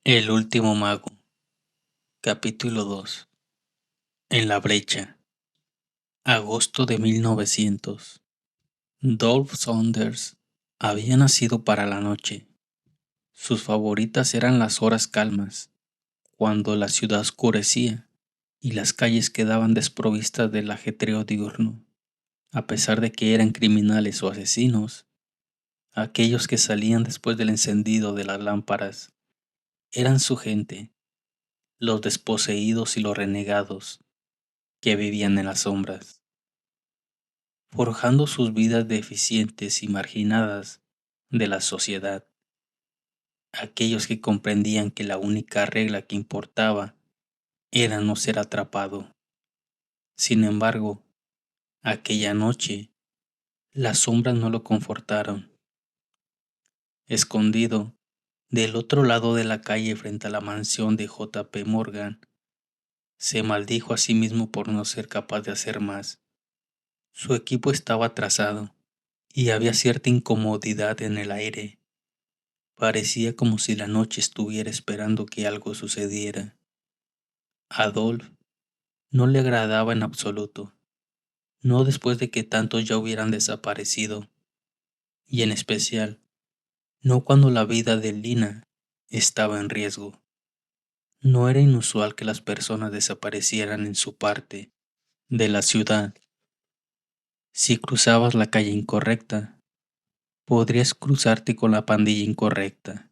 El último mago, capítulo 2. En la brecha. Agosto de 1900. Dolph Saunders había nacido para la noche. Sus favoritas eran las horas calmas, cuando la ciudad oscurecía y las calles quedaban desprovistas del ajetreo diurno. A pesar de que eran criminales o asesinos, aquellos que salían después del encendido de las lámparas eran su gente, los desposeídos y los renegados que vivían en las sombras, forjando sus vidas deficientes y marginadas de la sociedad. Aquellos que comprendían que la única regla que importaba era no ser atrapado. Sin embargo, aquella noche, las sombras no lo confortaron. Escondido del otro lado de la calle frente a la mansión de J. P. Morgan, se maldijo a sí mismo por no ser capaz de hacer más. Su equipo estaba atrasado y había cierta incomodidad en el aire. Parecía como si la noche estuviera esperando que algo sucediera. A Dolph no le agradaba en absoluto, no después de que tantos ya hubieran desaparecido, y en especial, no cuando la vida de Lina estaba en riesgo. No era inusual que las personas desaparecieran en su parte de la ciudad. Si cruzabas la calle incorrecta, podrías cruzarte con la pandilla incorrecta.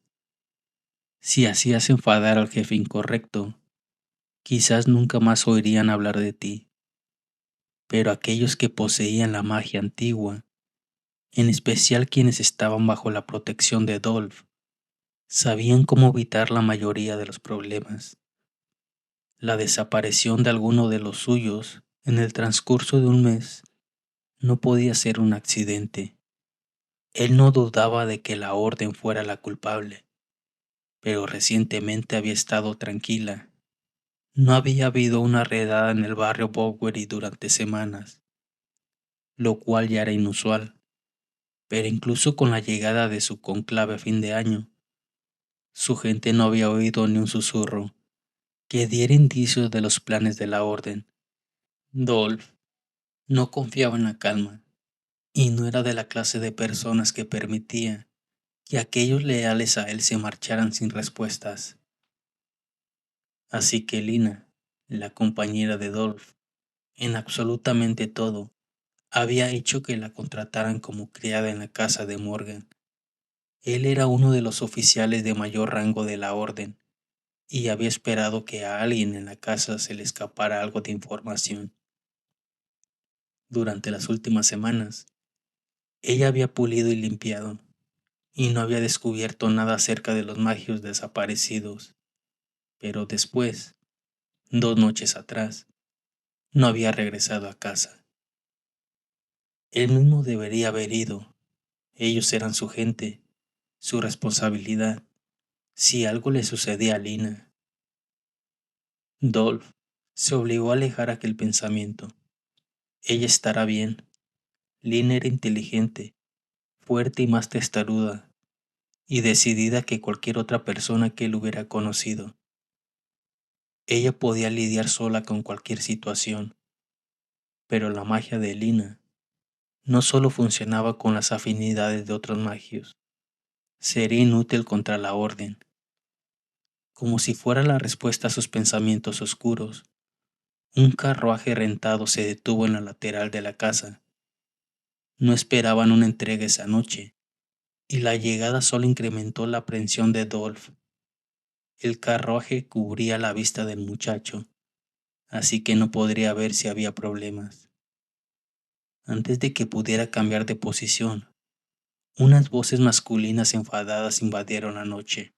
Si hacías enfadar al jefe incorrecto, quizás nunca más oirían hablar de ti. Pero aquellos que poseían la magia antigua, en especial quienes estaban bajo la protección de Dolph, sabían cómo evitar la mayoría de los problemas. La desaparición de alguno de los suyos en el transcurso de un mes no podía ser un accidente. Él no dudaba de que la orden fuera la culpable, pero recientemente había estado tranquila. No había habido una redada en el barrio Bowery durante semanas, lo cual ya era inusual. Pero incluso con la llegada de su conclave a fin de año, su gente no había oído ni un susurro que diera indicios de los planes de la orden. Dolph no confiaba en la calma y no era de la clase de personas que permitía que aquellos leales a él se marcharan sin respuestas. Así que Lina, la compañera de Dolph, en absolutamente todo, había hecho que la contrataran como criada en la casa de Morgan. Él era uno de los oficiales de mayor rango de la orden y había esperado que a alguien en la casa se le escapara algo de información. Durante las últimas semanas, ella había pulido y limpiado, y no había descubierto nada acerca de los magios desaparecidos. Pero después, 2 noches atrás, no había regresado a casa. Él mismo debería haber ido. Ellos eran su gente, su responsabilidad. Si algo le sucedía a Lina, Dolph se obligó a alejar aquel pensamiento. Ella estará bien. Lina era inteligente, fuerte y más testaruda, y decidida que cualquier otra persona que él hubiera conocido. Ella podía lidiar sola con cualquier situación, pero la magia de Lina no solo funcionaba con las afinidades de otros magios, sería inútil contra la orden. Como si fuera la respuesta a sus pensamientos oscuros, un carruaje rentado se detuvo en la lateral de la casa. No esperaban una entrega esa noche, y la llegada solo incrementó la aprensión de Dolph. El carruaje cubría la vista del muchacho, así que no podría ver si había problemas. Antes de que pudiera cambiar de posición, unas voces masculinas enfadadas invadieron la noche.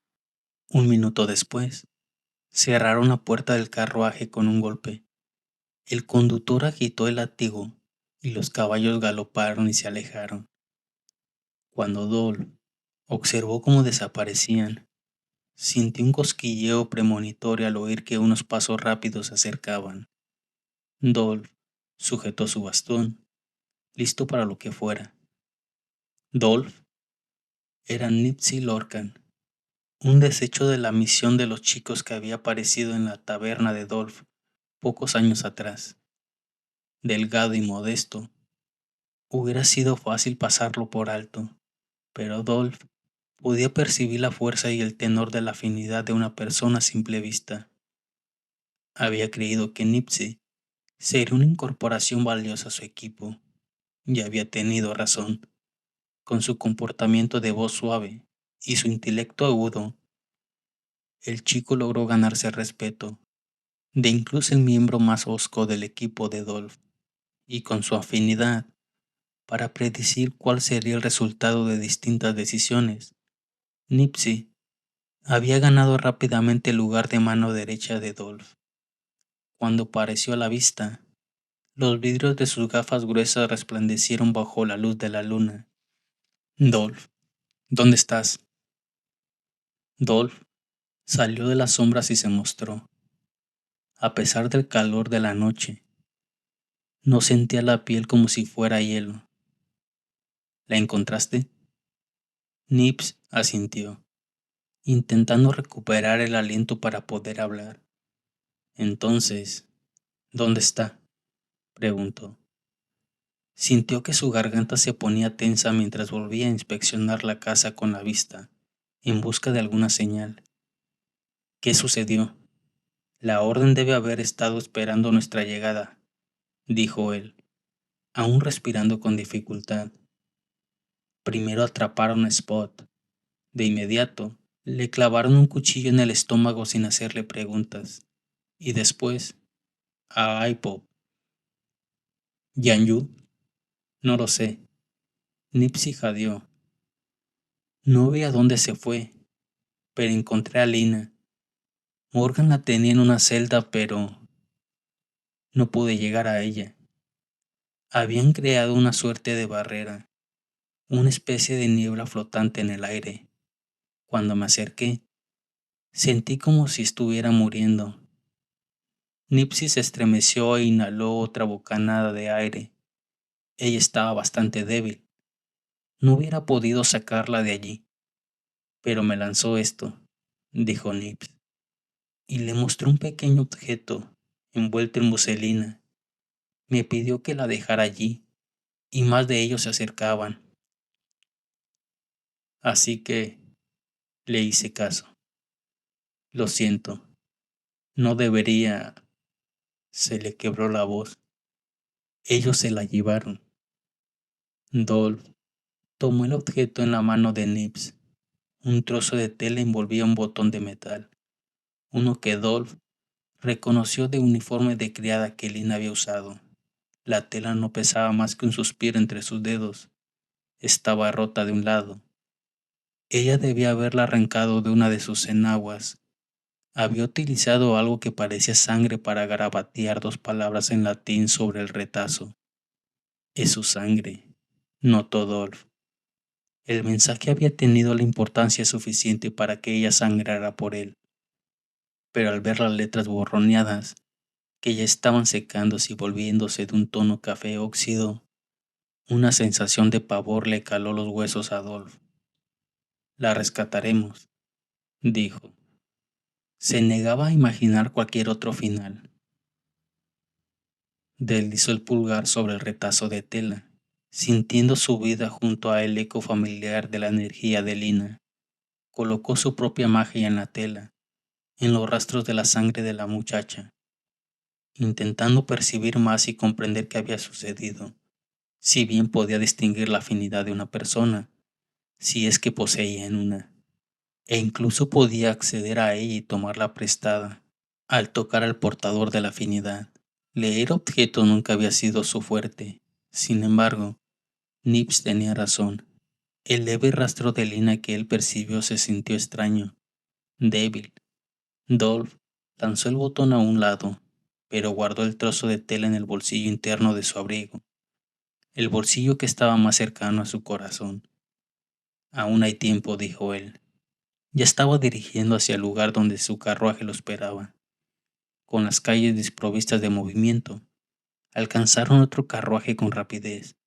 1 minuto después, cerraron la puerta del carruaje con un golpe. El conductor agitó el látigo y los caballos galoparon y se alejaron. Cuando Dolph observó cómo desaparecían, sintió un cosquilleo premonitorio al oír que unos pasos rápidos se acercaban. Dolph sujetó su bastón, listo para lo que fuera. Dolph era Nipsey Lorcan, un desecho de la misión de los chicos que había aparecido en la taberna de Dolph pocos años atrás. Delgado y modesto, hubiera sido fácil pasarlo por alto, pero Dolph podía percibir la fuerza y el tenor de la afinidad de una persona a simple vista. Había creído que Nipsey sería una incorporación valiosa a su equipo, y había tenido razón. Con su comportamiento de voz suave y su intelecto agudo, el chico logró ganarse el respeto de incluso el miembro más hosco del equipo de Dolph, y con su afinidad para predecir cuál sería el resultado de distintas decisiones, Nipsey había ganado rápidamente el lugar de mano derecha de Dolph. Cuando apareció a la vista, los vidrios de sus gafas gruesas resplandecieron bajo la luz de la luna. Dolph, ¿dónde estás? Dolph salió de las sombras y se mostró. A pesar del calor de la noche, no sentía la piel como si fuera hielo. ¿La encontraste? Nips asintió, intentando recuperar el aliento para poder hablar. Entonces, ¿dónde está?, preguntó. Sintió que su garganta se ponía tensa mientras volvía a inspeccionar la casa con la vista, en busca de alguna señal. ¿Qué sucedió? La orden debe haber estado esperando nuestra llegada, dijo él, aún respirando con dificultad. Primero atraparon a Spot. De inmediato, le clavaron un cuchillo en el estómago sin hacerle preguntas. Y después, a Ipo. ¿Yanyu? No lo sé. Nipsey jadeó. No vi a dónde se fue, pero encontré a Lina. Morgan la tenía en una celda, pero no pude llegar a ella. Habían creado una suerte de barrera, una especie de niebla flotante en el aire. Cuando me acerqué, sentí como si estuviera muriendo. Nipsey se estremeció e inhaló otra bocanada de aire. Ella estaba bastante débil. No hubiera podido sacarla de allí. Pero me lanzó esto, dijo Nips, y le mostró un pequeño objeto envuelto en muselina. Me pidió que la dejara allí, y más de ellos se acercaban. Así que le hice caso. Lo siento, no debería. Se le quebró la voz. Ellos se la llevaron. Dolph tomó el objeto en la mano de Nips. Un trozo de tela envolvía un botón de metal, uno que Dolph reconoció de uniforme de criada que Lina había usado. La tela no pesaba más que un suspiro entre sus dedos. Estaba rota de un lado. Ella debía haberla arrancado de una de sus enaguas. Había utilizado algo que parecía sangre para garabatear dos palabras en latín sobre el retazo. Es su sangre, notó Dolph. El mensaje había tenido la importancia suficiente para que ella sangrara por él, pero al ver las letras borroneadas, que ya estaban secándose y volviéndose de un tono café óxido, una sensación de pavor le caló los huesos a Dolph. La rescataremos, dijo. Se negaba a imaginar cualquier otro final. Deslizó el pulgar sobre el retazo de tela, sintiendo su vida junto a el eco familiar de la energía de Lina. Colocó su propia magia en la tela, en los rastros de la sangre de la muchacha, intentando percibir más y comprender qué había sucedido. Si bien podía distinguir la afinidad de una persona, si es que poseían una, e incluso podía acceder a ella y tomarla prestada. Al tocar al portador de la afinidad, leer objetos nunca había sido su fuerte. Sin embargo, Nips tenía razón. El leve rastro de lina que él percibió se sintió extraño, débil. Dolph lanzó el botón a un lado, pero guardó el trozo de tela en el bolsillo interno de su abrigo, el bolsillo que estaba más cercano a su corazón. Aún hay tiempo, dijo él. Ya estaba dirigiendo hacia el lugar donde su carruaje lo esperaba. Con las calles desprovistas de movimiento, alcanzaron otro carruaje con rapidez,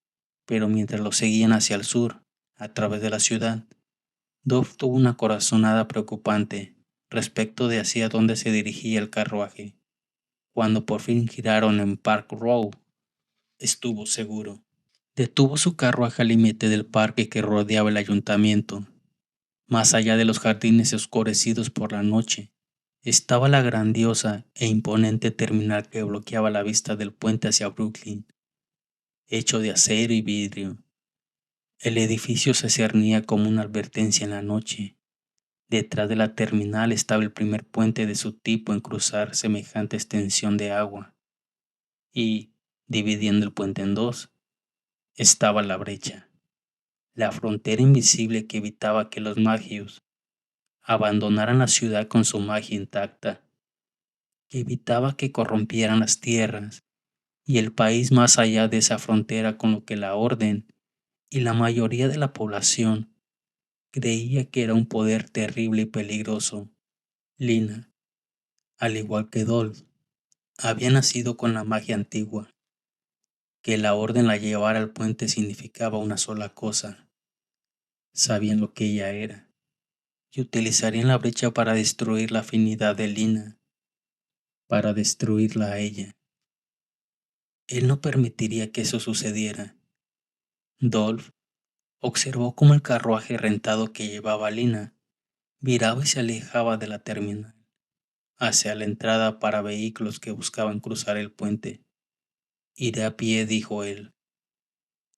pero mientras lo seguían hacia el sur, a través de la ciudad, Dove tuvo una corazonada preocupante respecto de hacia dónde se dirigía el carruaje. Cuando por fin giraron en Park Row, estuvo seguro. Detuvo su carruaje al límite del parque que rodeaba el ayuntamiento. Más allá de los jardines oscurecidos por la noche, estaba la grandiosa e imponente terminal que bloqueaba la vista del puente hacia Brooklyn, hecho de acero y vidrio. El edificio se cernía como una advertencia en la noche. Detrás de la terminal estaba el primer puente de su tipo en cruzar semejante extensión de agua. Y, dividiendo el puente en dos, estaba la brecha, la frontera invisible que evitaba que los magios abandonaran la ciudad con su magia intacta, que evitaba que corrompieran las tierras y el país más allá de esa frontera, con lo que la orden y la mayoría de la población creía que era un poder terrible y peligroso. Lina, al igual que Dolph, había nacido con la magia antigua. Que la orden la llevara al puente significaba una sola cosa: sabían lo que ella era y utilizarían la brecha para destruir la afinidad de Lina, para destruirla a ella. Él no permitiría que eso sucediera. Dolph observó cómo el carruaje rentado que llevaba a Lina viraba y se alejaba de la terminal, hacia la entrada para vehículos que buscaban cruzar el puente. Iré a pie, dijo él.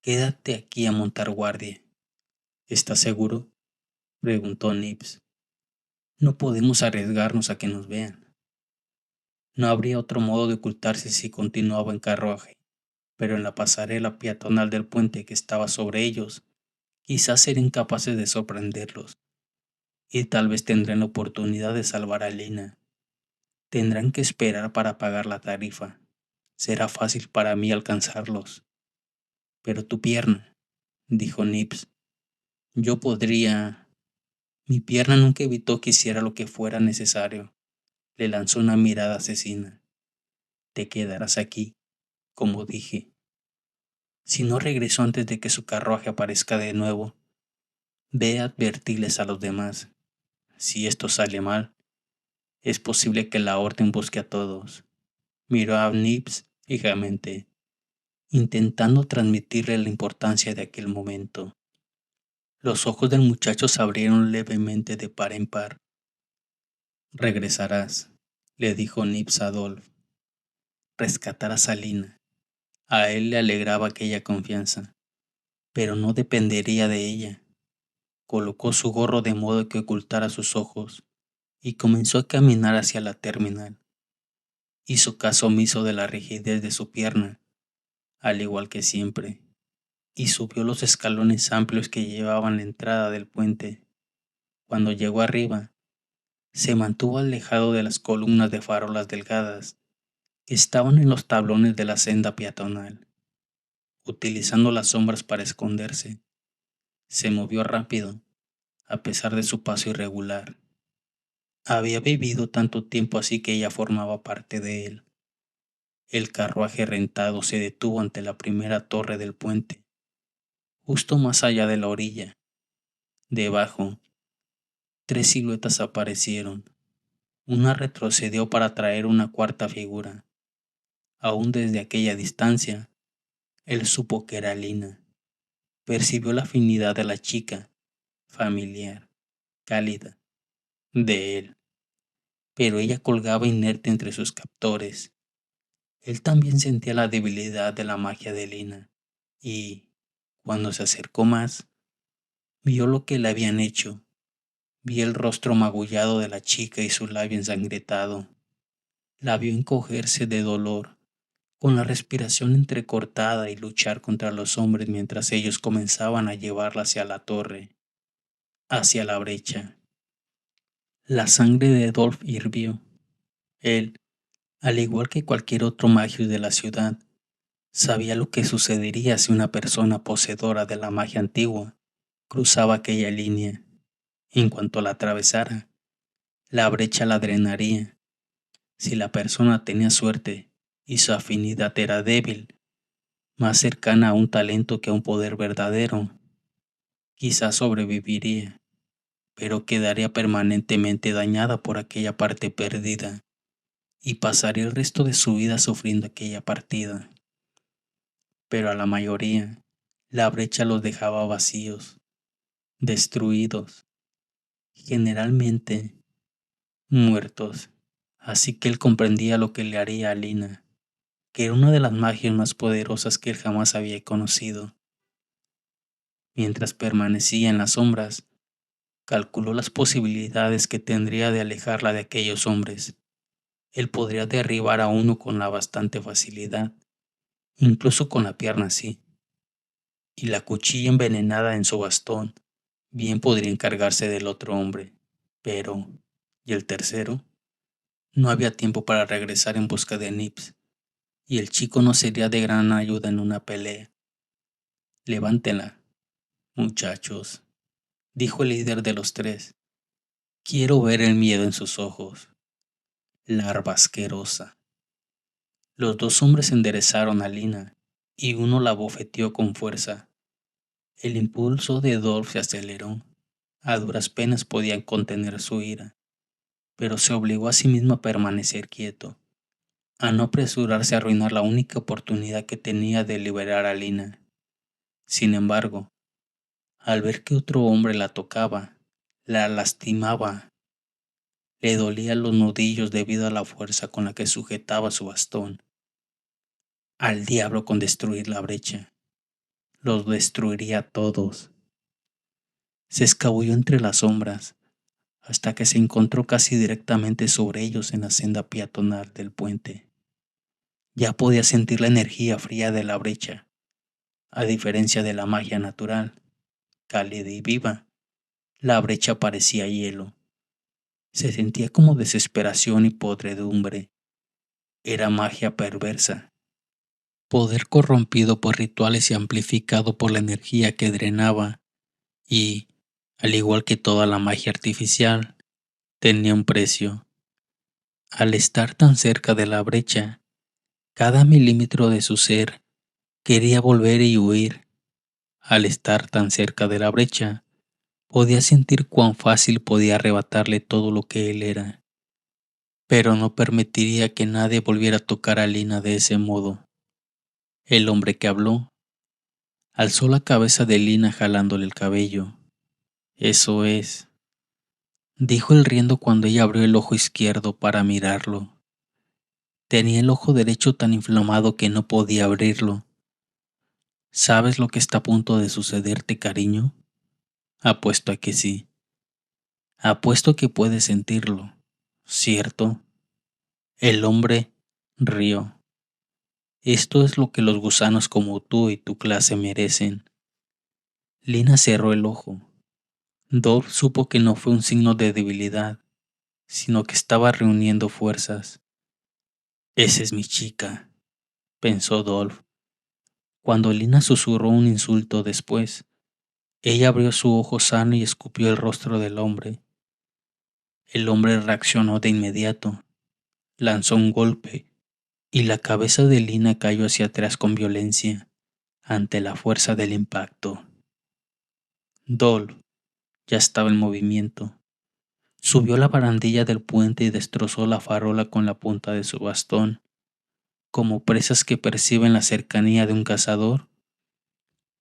Quédate aquí a montar guardia. ¿Estás seguro?, preguntó Nips. No podemos arriesgarnos a que nos vean. No habría otro modo de ocultarse si continuaba en carruaje, pero en la pasarela peatonal del puente que estaba sobre ellos, quizás serían capaces de sorprenderlos, y tal vez tendrán la oportunidad de salvar a Lina. Tendrán que esperar para pagar la tarifa. Será fácil para mí alcanzarlos. Pero tu pierna, dijo Nips. Yo podría... Mi pierna nunca evitó que hiciera lo que fuera necesario. Le lanzó una mirada asesina. Te quedarás aquí, como dije. Si no regreso antes de que su carruaje aparezca de nuevo, ve a advertirles a los demás. Si esto sale mal, es posible que la orden busque a todos. Miró a Nips fijamente, intentando transmitirle la importancia de aquel momento. Los ojos del muchacho se abrieron levemente de par en par. Regresarás, le dijo Nips a Dolph. Rescatarás a Lina. A él le alegraba aquella confianza, pero no dependería de ella. Colocó su gorro de modo que ocultara sus ojos y comenzó a caminar hacia la terminal. Hizo caso omiso de la rigidez de su pierna, al igual que siempre, y subió los escalones amplios que llevaban la entrada del puente. Cuando llegó arriba, se mantuvo alejado de las columnas de farolas delgadas que estaban en los tablones de la senda peatonal. Utilizando las sombras para esconderse, se movió rápido, a pesar de su paso irregular. Había vivido tanto tiempo así que ella formaba parte de él. El carruaje rentado se detuvo ante la primera torre del puente, justo más allá de la orilla. Debajo, tres siluetas aparecieron. Una retrocedió para traer una cuarta figura. Aún desde aquella distancia, él supo que era Lina. Percibió la afinidad de la chica, familiar, cálida, de él. Pero ella colgaba inerte entre sus captores. Él también sentía la debilidad de la magia de Lina, y, cuando se acercó más, vio lo que le habían hecho. Vio el rostro magullado de la chica y su labio ensangrentado. La vio encogerse de dolor, con la respiración entrecortada, y luchar contra los hombres mientras ellos comenzaban a llevarla hacia la torre, hacia la brecha. La sangre de Dolph hirvió. Él, al igual que cualquier otro magio de la ciudad, sabía lo que sucedería si una persona poseedora de la magia antigua cruzaba aquella línea. En cuanto la atravesara, la brecha la drenaría. Si la persona tenía suerte y su afinidad era débil, más cercana a un talento que a un poder verdadero, quizás sobreviviría. pero quedaría permanentemente dañada por aquella parte perdida y pasaría el resto de su vida sufriendo aquella partida. Pero a la mayoría, la brecha los dejaba vacíos, destruidos, generalmente muertos. Así que él comprendía lo que le haría a Lina, que era una de las magias más poderosas que él jamás había conocido. Mientras permanecía en las sombras, calculó las posibilidades que tendría de alejarla de aquellos hombres. Él podría derribar a uno con la bastante facilidad, incluso con la pierna así, y la cuchilla envenenada en su bastón bien podría encargarse del otro hombre. Pero, ¿y el tercero? No había tiempo para regresar en busca de Nips, y el chico no sería de gran ayuda en una pelea. Levántela, muchachos, dijo el líder de los tres. Quiero ver el miedo en sus ojos. Larva asquerosa. Los dos hombres enderezaron a Lina, y uno la bofeteó con fuerza. El impulso de Dolph se aceleró. A duras penas podía contener su ira, pero se obligó a sí mismo a permanecer quieto, a no apresurarse a arruinar la única oportunidad que tenía de liberar a Lina. Sin embargo, al ver que otro hombre la tocaba, la lastimaba, le dolían los nudillos debido a la fuerza con la que sujetaba su bastón. Al diablo con destruir la brecha. Los destruiría a todos. Se escabulló entre las sombras, hasta que se encontró casi directamente sobre ellos en la senda peatonal del puente. Ya podía sentir la energía fría de la brecha, a diferencia de la magia natural, cálida y viva. La brecha parecía hielo. Se sentía como desesperación y podredumbre. Era magia perversa, poder corrompido por rituales y amplificado por la energía que drenaba y, al igual que toda la magia artificial, tenía un precio. Al estar tan cerca de la brecha, cada milímetro de su ser quería volver y huir. Al estar tan cerca de la brecha, podía sentir cuán fácil podía arrebatarle todo lo que él era. Pero no permitiría que nadie volviera a tocar a Lina de ese modo. El hombre que habló alzó la cabeza de Lina jalándole el cabello. Eso es, dijo él riendo cuando ella abrió el ojo izquierdo para mirarlo. Tenía el ojo derecho tan inflamado que no podía abrirlo. ¿Sabes lo que está a punto de sucederte, cariño? Apuesto a que sí. Apuesto que puedes sentirlo, ¿cierto? El hombre rió. Esto es lo que los gusanos como tú y tu clase merecen. Lina cerró el ojo. Dolph supo que no fue un signo de debilidad, sino que estaba reuniendo fuerzas. Esa es mi chica, pensó Dolph. Cuando Lina susurró un insulto después, ella abrió su ojo sano y escupió el rostro del hombre. El hombre reaccionó de inmediato, lanzó un golpe, y la cabeza de Lina cayó hacia atrás con violencia, ante la fuerza del impacto. Dolph ya estaba en movimiento. Subió la barandilla del puente y destrozó la farola con la punta de su bastón. Como presas que perciben la cercanía de un cazador,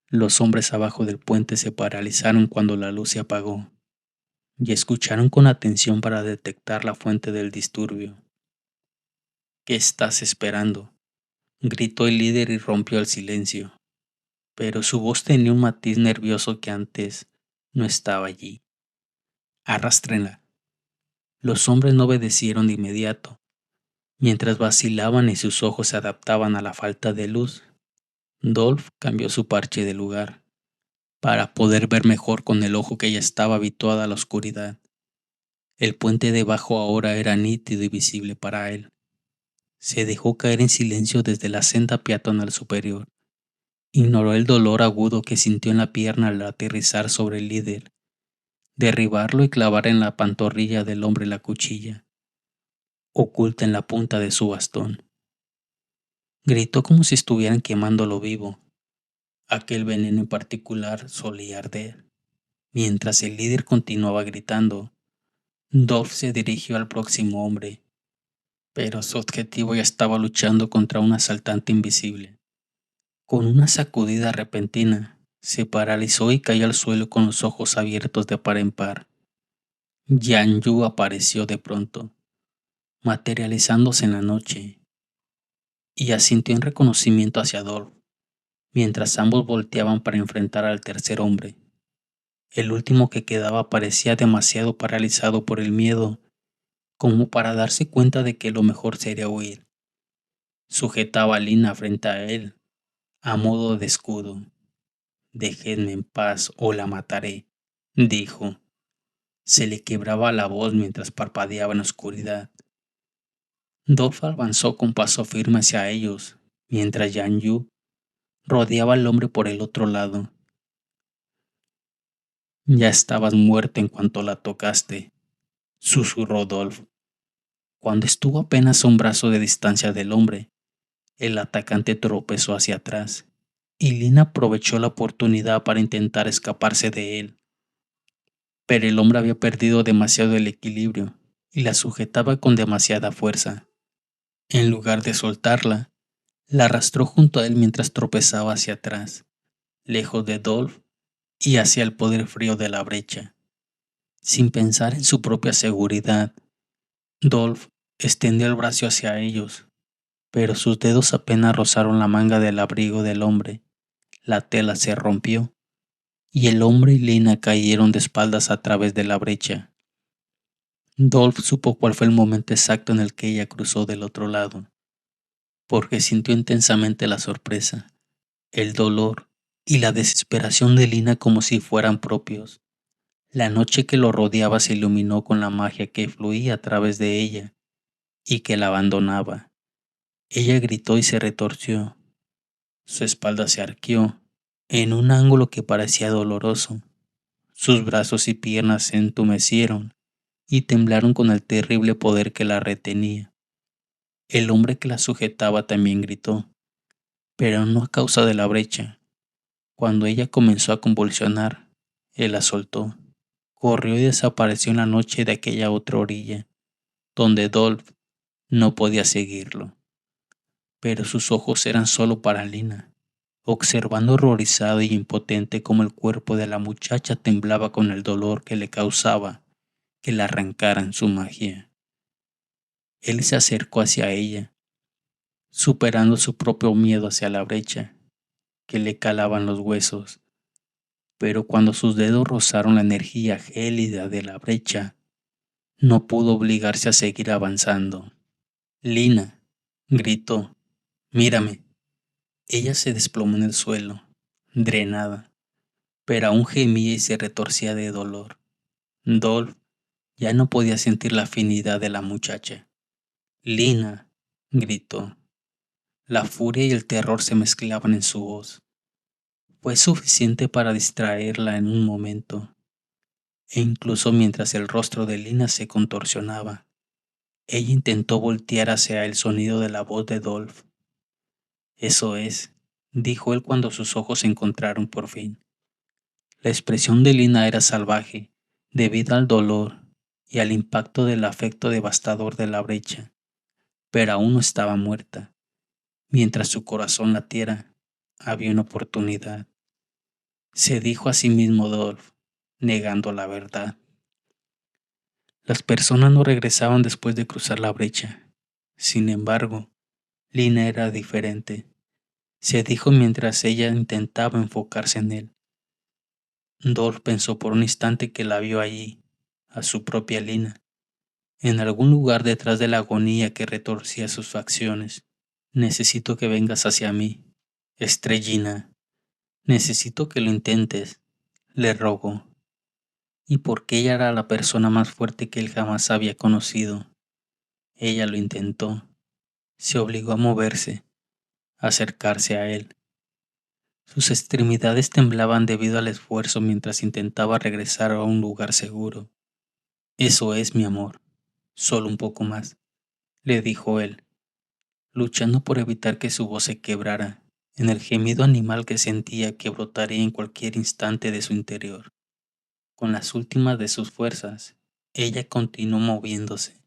los hombres abajo del puente se paralizaron cuando la luz se apagó y escucharon con atención para detectar la fuente del disturbio. ¿Qué estás esperando?, gritó el líder y rompió el silencio, pero su voz tenía un matiz nervioso que antes no estaba allí. Arrástrenla. Los hombres no obedecieron de inmediato. Mientras vacilaban y sus ojos se adaptaban a la falta de luz, Dolph cambió su parche de lugar para poder ver mejor con el ojo que ya estaba habituada a la oscuridad. El puente debajo ahora era nítido y visible para él. Se dejó caer en silencio desde la senda peatonal superior. Ignoró el dolor agudo que sintió en la pierna al aterrizar sobre el líder, derribarlo y clavar en la pantorrilla del hombre la cuchilla, oculta en la punta de su bastón. Gritó como si estuvieran quemándolo vivo. Aquel veneno en particular solía arder. Mientras el líder continuaba gritando, Dolph se dirigió al próximo hombre, pero su objetivo ya estaba luchando contra un asaltante invisible. Con una sacudida repentina, se paralizó y cayó al suelo con los ojos abiertos de par en par. Yan Yu apareció de pronto, materializándose en la noche, y asintió en reconocimiento hacia Dolph, mientras ambos volteaban para enfrentar al tercer hombre. El último que quedaba parecía demasiado paralizado por el miedo como para darse cuenta de que lo mejor sería huir. Sujetaba a Lina frente a él, a modo de escudo. «Déjenme en paz o la mataré», dijo. Se le quebraba la voz mientras parpadeaba en la oscuridad. Dolph avanzó con paso firme hacia ellos, mientras Yan Yu rodeaba al hombre por el otro lado. «Ya estabas muerta en cuanto la tocaste», susurró Dolph. Cuando estuvo apenas a un brazo de distancia del hombre, el atacante tropezó hacia atrás, y Lina aprovechó la oportunidad para intentar escaparse de él. Pero el hombre había perdido demasiado el equilibrio y la sujetaba con demasiada fuerza. En lugar de soltarla, la arrastró junto a él mientras tropezaba hacia atrás, lejos de Dolph y hacia el poder frío de la brecha. Sin pensar en su propia seguridad, Dolph extendió el brazo hacia ellos, pero sus dedos apenas rozaron la manga del abrigo del hombre. La tela se rompió y el hombre y Lina cayeron de espaldas a través de la brecha. Dolph supo cuál fue el momento exacto en el que ella cruzó del otro lado, porque sintió intensamente la sorpresa, el dolor y la desesperación de Lina como si fueran propios. La noche que lo rodeaba se iluminó con la magia que fluía a través de ella y que la abandonaba. Ella gritó y se retorció. Su espalda se arqueó en un ángulo que parecía doloroso. Sus brazos y piernas se entumecieron y temblaron con el terrible poder que la retenía. El hombre que la sujetaba también gritó, pero no a causa de la brecha. Cuando ella comenzó a convulsionar, él la soltó. Corrió y desapareció en la noche de aquella otra orilla, donde Dolph no podía seguirlo. Pero sus ojos eran solo para Lina, observando horrorizado y impotente cómo el cuerpo de la muchacha temblaba con el dolor que le causaba que le arrancaran su magia. Él se acercó hacia ella, superando su propio miedo hacia la brecha, que le calaban los huesos. Pero cuando sus dedos rozaron la energía gélida de la brecha, no pudo obligarse a seguir avanzando. «Lina», gritó, «mírame». Ella se desplomó en el suelo, drenada, pero aún gemía y se retorcía de dolor. Dolph ya no podía sentir la afinidad de la muchacha. «Lina», gritó. La furia y el terror se mezclaban en su voz. Fue suficiente para distraerla en un momento, e incluso mientras el rostro de Lina se contorsionaba, ella intentó voltear hacia el sonido de la voz de Dolph. «Eso es», dijo él cuando sus ojos se encontraron por fin. La expresión de Lina era salvaje, debido al dolor y al impacto del afecto devastador de la brecha, pero aún no estaba muerta. Mientras su corazón latiera, había una oportunidad. Se dijo a sí mismo Dolph, negando la verdad. Las personas no regresaban después de cruzar la brecha. Sin embargo, Lina era diferente, se dijo mientras ella intentaba enfocarse en él. Dolph pensó por un instante que la vio allí, a su propia Lina, en algún lugar detrás de la agonía que retorcía sus facciones. «Necesito que vengas hacia mí, Estrellina. Necesito que lo intentes», le rogó. Y porque ella era la persona más fuerte que él jamás había conocido, ella lo intentó. Se obligó a moverse, a acercarse a él. Sus extremidades temblaban debido al esfuerzo mientras intentaba regresar a un lugar seguro. «Eso es, mi amor, solo un poco más», le dijo él, luchando por evitar que su voz se quebrara en el gemido animal que sentía que brotaría en cualquier instante de su interior. Con las últimas de sus fuerzas, ella continuó moviéndose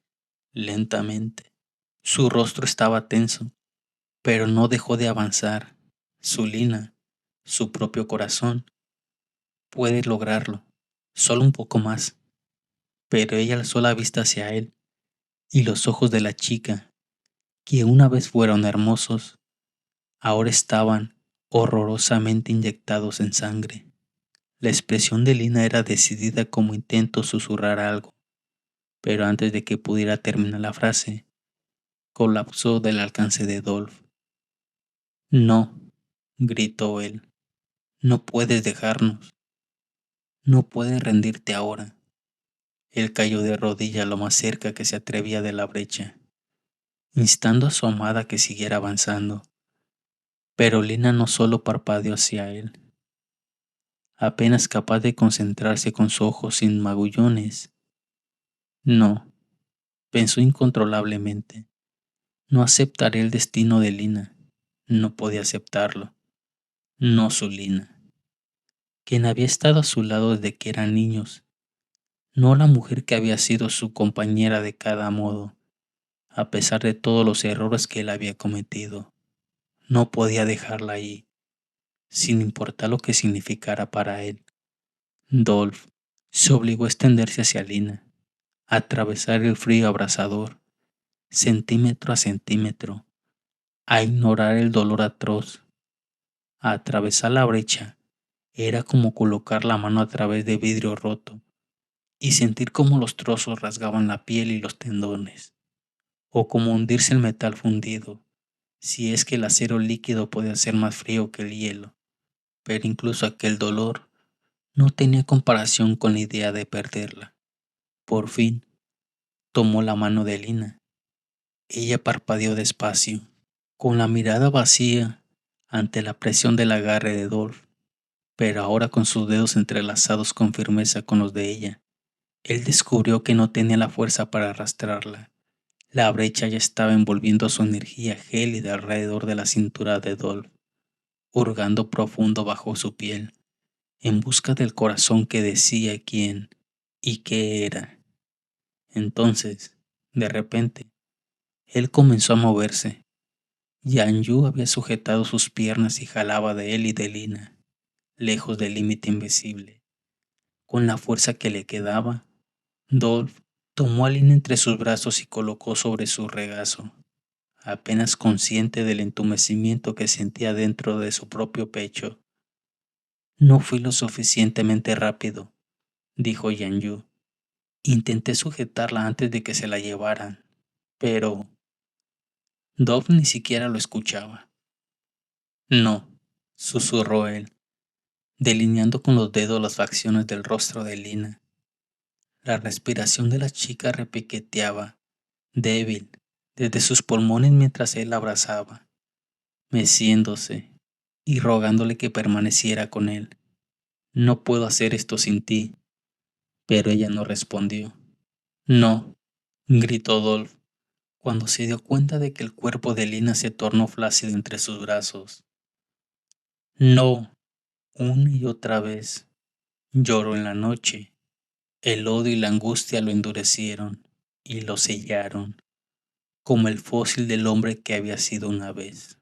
lentamente. Su rostro estaba tenso, pero no dejó de avanzar. Su Lina, su propio corazón, puede lograrlo, solo un poco más. Pero ella alzó la vista hacia él, y los ojos de la chica, que una vez fueron hermosos, ahora estaban horrorosamente inyectados en sangre. La expresión de Lina era decidida como intento susurrar algo, pero antes de que pudiera terminar la frase, colapsó del alcance de Dolph. No, gritó él, no puedes dejarnos, no puedes rendirte ahora. Él cayó de rodillas lo más cerca que se atrevía de la brecha, instando a su amada que siguiera avanzando. Pero Lina no solo parpadeó hacia él, apenas capaz de concentrarse con sus ojos sin magullones. No, pensó incontrolablemente. No aceptaré el destino de Lina. No podía aceptarlo. No su Lina, quien había estado a su lado desde que eran niños. No la mujer que había sido su compañera de cada modo, a pesar de todos los errores que él había cometido. No podía dejarla ahí, sin importar lo que significara para él. Dolph se obligó a extenderse hacia Lina, a atravesar el frío abrasador, centímetro a centímetro, a ignorar el dolor atroz, a atravesar la brecha. Era como colocar la mano a través de vidrio roto y sentir cómo los trozos rasgaban la piel y los tendones, o como hundirse el metal fundido, si es que el acero líquido podía ser más frío que el hielo. Pero incluso aquel dolor no tenía comparación con la idea de perderla. Por fin, tomó la mano de Lina. Ella parpadeó despacio, con la mirada vacía ante la presión del agarre de Dolph, pero ahora con sus dedos entrelazados con firmeza con los de ella. Él descubrió que no tenía la fuerza para arrastrarla. La brecha ya estaba envolviendo su energía gélida alrededor de la cintura de Dolph, hurgando profundo bajo su piel, en busca del corazón que decía quién y qué era. Entonces, de repente, él comenzó a moverse. Yan Yu había sujetado sus piernas y jalaba de él y de Lina, lejos del límite invisible. Con la fuerza que le quedaba, Dolph tomó a Lina entre sus brazos y colocó sobre su regazo, apenas consciente del entumecimiento que sentía dentro de su propio pecho. No fui lo suficientemente rápido, dijo Yan Yu. Intenté sujetarla antes de que se la llevaran, pero Dolph ni siquiera lo escuchaba. No, susurró él, delineando con los dedos las facciones del rostro de Lina. La respiración de la chica repiqueteaba, débil, desde sus pulmones mientras él la abrazaba, meciéndose y rogándole que permaneciera con él. No puedo hacer esto sin ti, pero ella no respondió. No, gritó Dolph, cuando se dio cuenta de que el cuerpo de Lina se tornó flácido entre sus brazos. No, una y otra vez. Lloró en la noche. El odio y la angustia lo endurecieron y lo sellaron, como el fósil del hombre que había sido una vez.